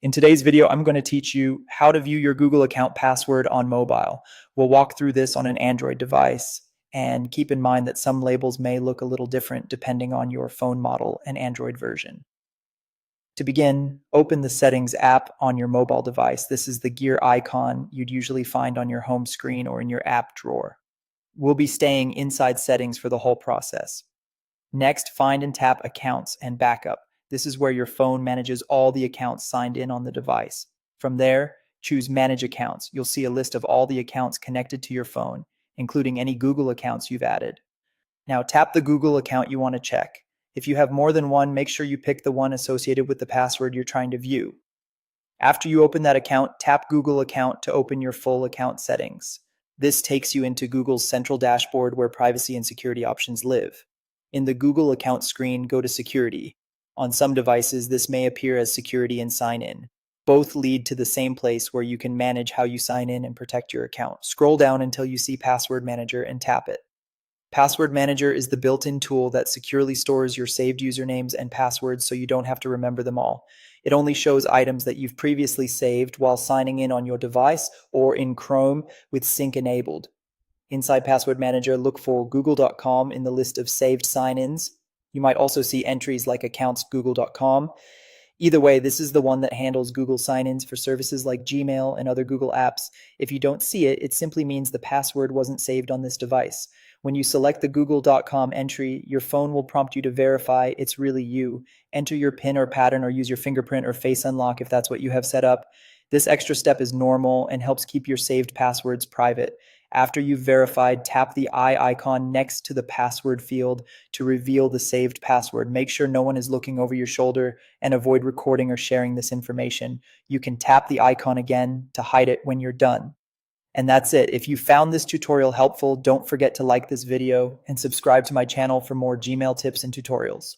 In today's video, I'm going to teach you how to view your Google account password on mobile. We'll walk through this on an Android device, and keep in mind that some labels may look a little different depending on your phone model and Android version. To begin, open the Settings app on your mobile device. This is the gear icon you'd usually find on your home screen or in your app drawer. We'll be staying inside Settings for the whole process. Next, find and tap Accounts and Backup. This is where your phone manages all the accounts signed in on the device. From there, choose Manage Accounts. You'll see a list of all the accounts connected to your phone, including any Google accounts you've added. Now tap the Google account you want to check. If you have more than one, make sure you pick the one associated with the password you're trying to view. After you open that account, tap Google Account to open your full account settings. This takes you into Google's central dashboard where privacy and security options live. In the Google account screen, go to Security. On some devices, this may appear as Security and Sign In. Both lead to the same place where you can manage how you sign in and protect your account. Scroll down until you see Password Manager and tap it. Password Manager is the built-in tool that securely stores your saved usernames and passwords so you don't have to remember them all. It only shows items that you've previously saved while signing in on your device or in Chrome with sync enabled. Inside Password Manager, look for google.com in the list of saved sign-ins. You might also see entries like accounts.google.com. Either way, this is the one that handles Google sign-ins for services like Gmail and other Google apps. If you don't see it, it simply means the password wasn't saved on this device. When you select the google.com entry, your phone will prompt you to verify it's really you. Enter your PIN or pattern or use your fingerprint or face unlock if that's what you have set up. This extra step is normal and helps keep your saved passwords private. After you've verified, tap the eye icon next to the password field to reveal the saved password. Make sure no one is looking over your shoulder and avoid recording or sharing this information. You can tap the icon again to hide it when you're done. And that's it. If you found this tutorial helpful, don't forget to like this video and subscribe to my channel for more Gmail tips and tutorials.